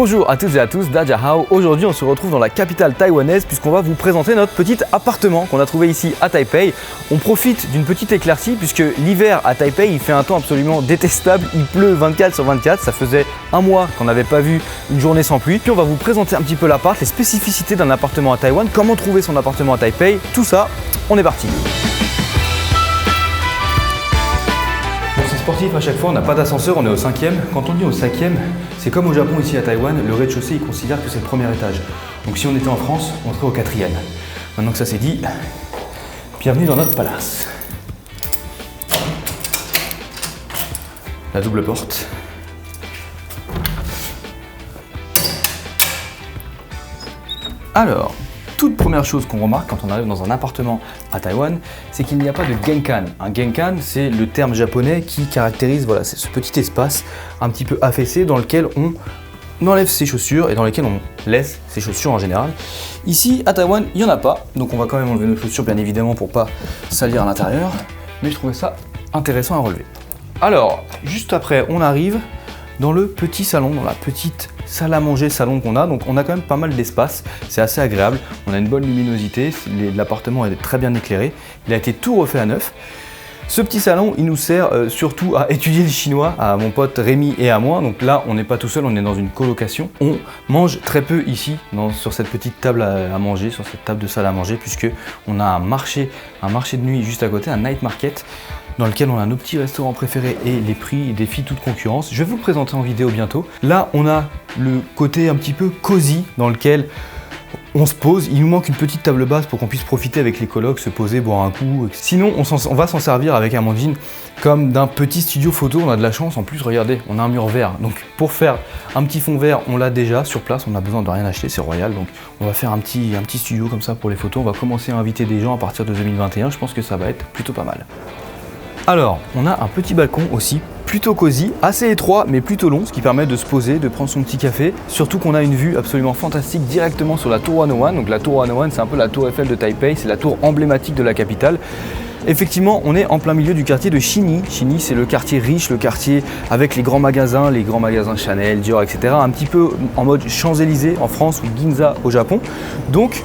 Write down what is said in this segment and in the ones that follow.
Bonjour à toutes et à tous, Dajahao. Aujourd'hui on se retrouve dans la capitale taïwanaise puisqu'on va vous présenter notre petit appartement qu'on a trouvé ici à Taipei. On profite d'une petite éclaircie puisque l'hiver à Taipei il fait un temps absolument détestable, il pleut 24 sur 24, ça faisait un mois qu'on n'avait pas vu une journée sans pluie. Puis on va vous présenter un petit peu l'appart, les spécificités d'un appartement à Taïwan, comment trouver son appartement à Taipei, tout ça, on est parti. Sportif à chaque fois, on n'a pas d'ascenseur, on est au 5e. Quand on dit au 5e, c'est comme au Japon ici à Taïwan, le rez-de-chaussée ils considèrent que c'est le premier étage. Donc si on était en France, on serait au 4e. Maintenant que ça c'est dit, bienvenue dans notre palace. La double porte. Alors, toute première chose qu'on remarque quand on arrive dans un appartement à Taïwan, c'est qu'il n'y a pas de genkan. Un genkan, c'est le terme japonais qui caractérise c'est ce petit espace un petit peu affaissé dans lequel on enlève ses chaussures et dans lequel on laisse ses chaussures en général. Ici, à Taïwan, il n'y en a pas, donc on va quand même enlever nos chaussures bien évidemment pour pas salir à l'intérieur, mais je trouvais ça intéressant à relever. Alors, juste après, on arrive dans le petit salon, dans la petite salle à manger, salon qu'on a, donc on a quand même pas mal d'espace, c'est assez agréable, on a une bonne luminosité, l'appartement est très bien éclairé, il a été tout refait à neuf. Ce petit salon, il nous sert surtout à étudier le chinois, à mon pote Rémi et à moi, donc là on n'est pas tout seul, on est dans une colocation. On mange très peu ici, sur cette petite table à manger, sur cette table de salle à manger, puisque on a un marché de nuit juste à côté, un night market, dans lequel on a nos petits restaurants préférés et les prix défient toute concurrence. Je vais vous le présenter en vidéo bientôt. Là, on a le côté un petit peu cosy dans lequel on se pose. Il nous manque une petite table basse pour qu'on puisse profiter avec les colocs, se poser, boire un coup. Sinon, on va s'en servir avec Amandine comme d'un petit studio photo. On a de la chance. En plus, regardez, on a un mur vert. Donc, pour faire un petit fond vert, on l'a déjà sur place. On n'a besoin de rien acheter, c'est royal. Donc, on va faire un petit studio comme ça pour les photos. On va commencer à inviter des gens à partir de 2021. Je pense que ça va être plutôt pas mal. Alors, on a un petit balcon aussi, plutôt cosy, assez étroit mais plutôt long, ce qui permet de se poser, de prendre son petit café. Surtout qu'on a une vue absolument fantastique directement sur la tour 101. Donc la tour 101, c'est un peu la tour Eiffel de Taipei, c'est la tour emblématique de la capitale. Effectivement, on est en plein milieu du quartier de Xinyi. Xinyi, c'est le quartier riche, le quartier avec les grands magasins Chanel, Dior, etc. Un petit peu en mode Champs-Élysées en France ou Ginza au Japon. Donc,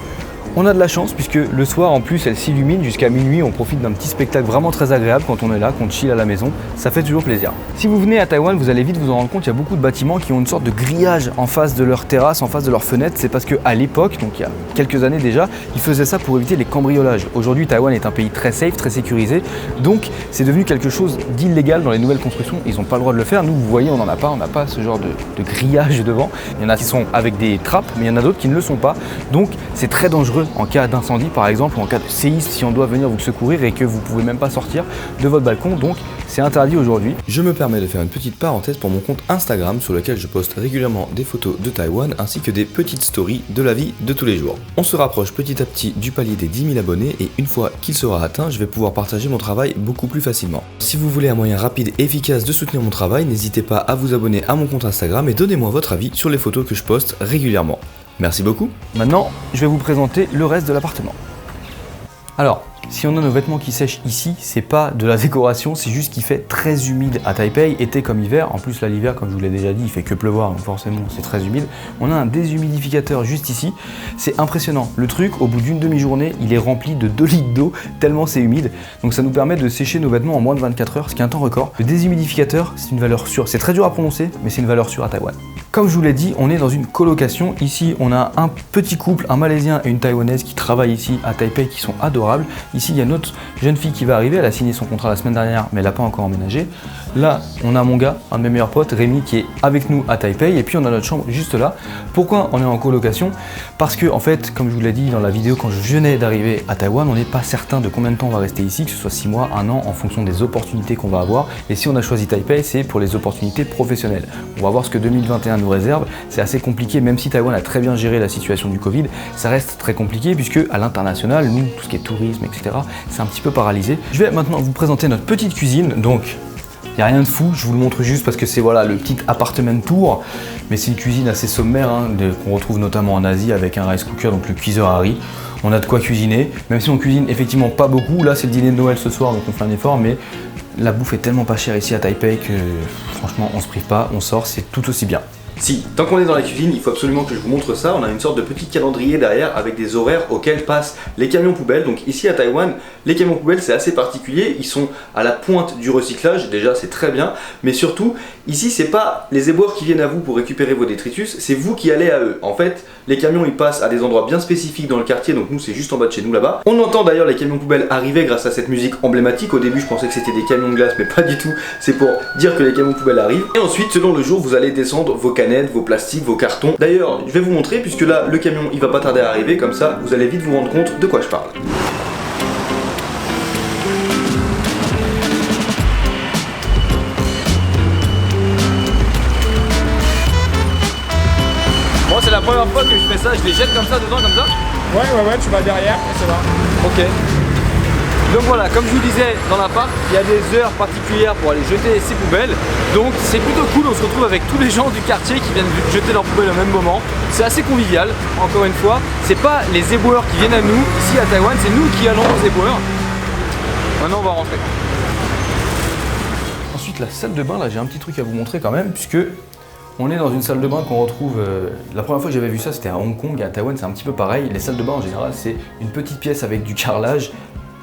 on a de la chance puisque le soir en plus elle s'illumine jusqu'à minuit, on profite d'un petit spectacle vraiment très agréable quand on est là, qu'on chill à la maison, ça fait toujours plaisir. Si vous venez à Taïwan, vous allez vite vous en rendre compte, il y a beaucoup de bâtiments qui ont une sorte de grillage en face de leur terrasse, en face de leurs fenêtres, c'est parce qu'à l'époque, donc il y a quelques années déjà, ils faisaient ça pour éviter les cambriolages. Aujourd'hui Taïwan est un pays très safe, très sécurisé, donc c'est devenu quelque chose d'illégal dans les nouvelles constructions, ils n'ont pas le droit de le faire, nous vous voyez on n'a pas ce genre de grillage devant, il y en a qui sont avec des trappes, mais il y en a d'autres qui ne le sont pas, donc c'est très dangereux en cas d'incendie par exemple ou en cas de séisme si on doit venir vous secourir et que vous pouvez même pas sortir de votre balcon, donc c'est interdit aujourd'hui. Je me permets de faire une petite parenthèse pour mon compte Instagram sur lequel je poste régulièrement des photos de Taïwan ainsi que des petites stories de la vie de tous les jours. On se rapproche petit à petit du palier des 10 000 abonnés et une fois qu'il sera atteint, je vais pouvoir partager mon travail beaucoup plus facilement. Si vous voulez un moyen rapide et efficace de soutenir mon travail, n'hésitez pas à vous abonner à mon compte Instagram et donnez-moi votre avis sur les photos que je poste régulièrement. Merci beaucoup. Maintenant, je vais vous présenter le reste de l'appartement. Alors, si on a nos vêtements qui sèchent ici, c'est pas de la décoration, c'est juste qu'il fait très humide à Taipei, été comme hiver. En plus là l'hiver, comme je vous l'ai déjà dit, il fait que pleuvoir, donc forcément c'est très humide. On a un déshumidificateur juste ici, c'est impressionnant. Le truc, au bout d'une demi-journée, il est rempli de 2 litres d'eau, tellement c'est humide. Donc ça nous permet de sécher nos vêtements en moins de 24 heures, ce qui est un temps record. Le déshumidificateur, c'est une valeur sûre. C'est très dur à prononcer, mais c'est une valeur sûre à Taïwan. Comme je vous l'ai dit, on est dans une colocation. Ici, on a un petit couple, un Malaisien et une Taïwanaise qui travaillent ici à Taipei, qui sont adorables. Ici, il y a une autre jeune fille qui va arriver. Elle a signé son contrat la semaine dernière, mais elle n'a pas encore emménagé. Là, on a mon gars, un de mes meilleurs potes, Rémi, qui est avec nous à Taipei. Et puis, on a notre chambre juste là. Pourquoi on est en colocation? Parce que, en fait, comme je vous l'ai dit dans la vidéo, quand je venais d'arriver à Taïwan, on n'est pas certain de combien de temps on va rester ici, que ce soit 6 mois, 1 an, en fonction des opportunités qu'on va avoir. Et si on a choisi Taipei, c'est pour les opportunités professionnelles. On va voir ce que 2021 nous réserve. C'est assez compliqué, même si Taïwan a très bien géré la situation du Covid, ça reste très compliqué puisque à l'international, nous, tout ce qui est tourisme, etc., c'est un petit peu paralysé. Je vais maintenant vous présenter notre petite cuisine. Donc, il n'y a rien de fou, je vous le montre juste parce que c'est le petit appartement tour, mais c'est une cuisine assez sommaire qu'on retrouve notamment en Asie avec un rice cooker, donc le cuiseur à riz. On a de quoi cuisiner, même si on cuisine effectivement pas beaucoup. Là, c'est le dîner de Noël ce soir, donc on fait un effort, mais la bouffe est tellement pas chère ici à Taipei que franchement, on se prive pas, on sort, c'est tout aussi bien. Si, tant qu'on est dans la cuisine, il faut absolument que je vous montre ça. On a une sorte de petit calendrier derrière avec des horaires auxquels passent les camions poubelles. Donc ici à Taïwan, les camions poubelles c'est assez particulier. Ils sont à la pointe du recyclage, déjà c'est très bien. Mais surtout, ici c'est pas les éboueurs qui viennent à vous pour récupérer vos détritus, c'est vous qui allez à eux. En fait, les camions ils passent à des endroits bien spécifiques dans le quartier, donc nous c'est juste en bas de chez nous là-bas. On entend d'ailleurs les camions poubelles arriver grâce à cette musique emblématique. Au début je pensais que c'était des camions de glace, mais pas du tout. C'est pour dire que les camions poubelles arrivent. Et ensuite, selon le jour, vous allez descendre vos canettes, vos plastiques, vos cartons. D'ailleurs, je vais vous montrer puisque là, le camion il va pas tarder à arriver, comme ça vous allez vite vous rendre compte de quoi je parle. Bon, c'est la première fois que je fais ça, je les jette comme ça dedans, comme ça. Ouais, tu vas derrière et ça va. Ok. Donc voilà, comme je vous disais dans l'appart, il y a des heures particulières pour aller jeter ces poubelles. Donc c'est plutôt cool, on se retrouve avec tous les gens du quartier qui viennent jeter leurs poubelles au même moment. C'est assez convivial, encore une fois. C'est pas les éboueurs qui viennent à nous, ici à Taïwan, c'est nous qui allons aux éboueurs. Maintenant on va rentrer. Ensuite la salle de bain, là j'ai un petit truc à vous montrer quand même, puisque on est dans une salle de bain qu'on retrouve, la première fois que j'avais vu ça c'était à Hong Kong, et à Taïwan c'est un petit peu pareil. Les salles de bain en général c'est une petite pièce avec du carrelage,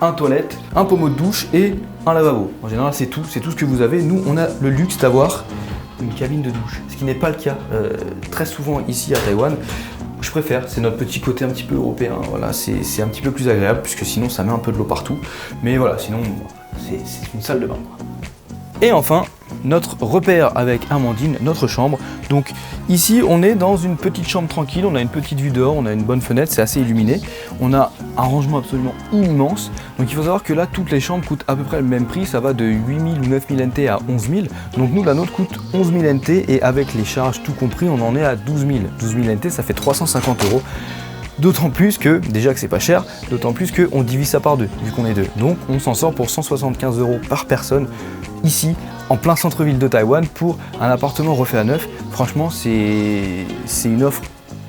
un toilette, un pommeau de douche et un lavabo. En général c'est tout ce que vous avez. Nous on a le luxe d'avoir une cabine de douche, ce qui n'est pas le cas très souvent ici à Taïwan. Je préfère, c'est notre petit côté un petit peu européen, voilà, c'est un petit peu plus agréable puisque sinon ça met un peu de l'eau partout. Mais voilà, sinon c'est une salle de bain. Et enfin, notre repère avec Amandine, notre chambre. Donc ici on est dans une petite chambre tranquille, on a une petite vue dehors, on a une bonne fenêtre, c'est assez illuminé. On a un rangement absolument immense. Donc il faut savoir que là toutes les chambres coûtent à peu près le même prix, ça va de 8000 ou 9000 NT à 11 000. Donc nous la nôtre coûte 11 000 NT et avec les charges tout compris on en est à 12 000. 12 000 NT ça fait 350 €. D'autant plus que, déjà que c'est pas cher, d'autant plus qu'on divise ça par deux, vu qu'on est deux. Donc on s'en sort pour 175 € par personne, ici, en plein centre-ville de Taïwan, pour un appartement refait à neuf. Franchement, c'est une offre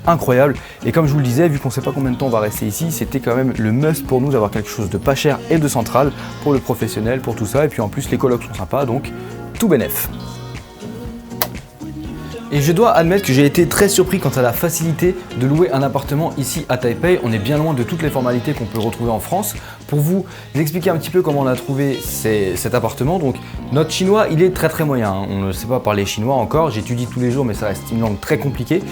incroyable. Et comme je vous le disais, vu qu'on sait pas combien de temps on va rester ici, c'était quand même le must pour nous d'avoir quelque chose de pas cher et de central, pour le professionnel, pour tout ça. Et puis en plus, les colocs sont sympas, donc tout bénef. Et je dois admettre que j'ai été très surpris quant à la facilité de louer un appartement ici à Taipei. On est bien loin de toutes les formalités qu'on peut retrouver en France. Pour vous expliquer un petit peu comment on a trouvé cet appartement, donc notre chinois il est très moyen, hein. On ne sait pas parler chinois encore, j'étudie tous les jours mais ça reste une langue très compliquée.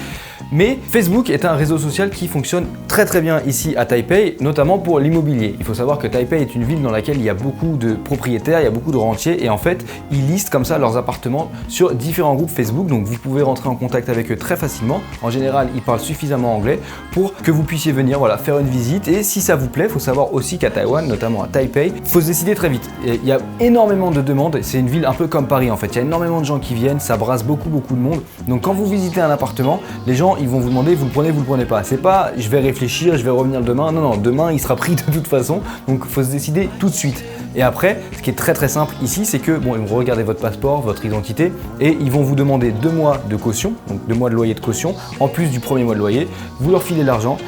Mais Facebook est un réseau social qui fonctionne très bien ici à Taipei, notamment pour l'immobilier. Il faut savoir que Taipei est une ville dans laquelle il y a beaucoup de propriétaires, il y a beaucoup de rentiers et en fait ils listent comme ça leurs appartements sur différents groupes Facebook, donc vous pouvez rentrer en contact avec eux très facilement. En général ils parlent suffisamment anglais pour que vous puissiez venir faire une visite, et si ça vous plaît, il faut savoir aussi qu'à Taïwan, notamment à Taipei, il faut se décider très vite. Et il y a énormément de demandes, c'est une ville un peu comme Paris en fait, il y a énormément de gens qui viennent, ça brasse beaucoup de monde. Donc quand vous visitez un appartement, les gens ils vont vous demander vous le prenez pas. C'est pas je vais réfléchir, je vais revenir demain. Non, demain il sera pris de toute façon. Donc il faut se décider tout de suite. Et après, ce qui est très simple ici, c'est que ils vont regarder votre passeport, votre identité, et ils vont vous demander 2 mois de caution, donc 2 mois de loyer de caution, en plus du premier mois de loyer. Vous leur filez l'argent.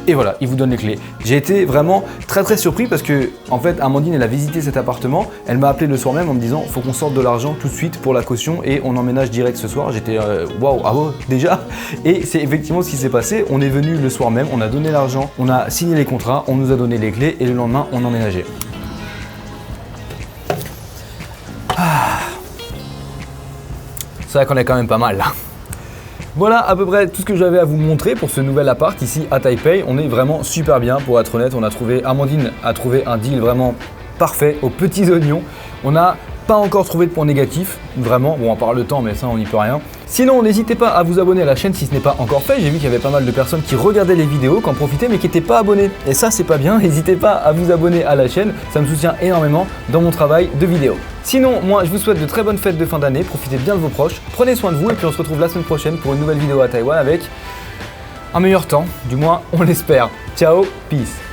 Et voilà, ils vous donnent les clés. J'ai été vraiment très surpris parce que en fait Amandine elle a visité cet appartement, elle m'a appelé le soir même en me disant faut qu'on sorte de l'argent tout de suite pour la caution et on emménage direct ce soir. J'étais waouh, ah bon déjà. Et c'est effectivement ce qui s'est passé, on est venu le soir même, on a donné l'argent, on a signé les contrats, on nous a donné les clés et le lendemain on emménageait. C'est vrai qu'on est quand même pas mal là. Voilà à peu près tout ce que j'avais à vous montrer pour ce nouvel appart ici à Taipei. On est vraiment super bien, pour être honnête. Amandine a trouvé un deal vraiment parfait aux petits oignons. On n'a pas encore trouvé de point négatif, vraiment. Bon, à part le temps, mais ça on n'y peut rien. Sinon, n'hésitez pas à vous abonner à la chaîne si ce n'est pas encore fait. J'ai vu qu'il y avait pas mal de personnes qui regardaient les vidéos, qui en profitaient, mais qui n'étaient pas abonnés. Et ça, c'est pas bien. N'hésitez pas à vous abonner à la chaîne. Ça me soutient énormément dans mon travail de vidéo. Sinon, moi, je vous souhaite de très bonnes fêtes de fin d'année. Profitez bien de vos proches. Prenez soin de vous et puis on se retrouve la semaine prochaine pour une nouvelle vidéo à Taïwan avec un meilleur temps. Du moins, on l'espère. Ciao, peace.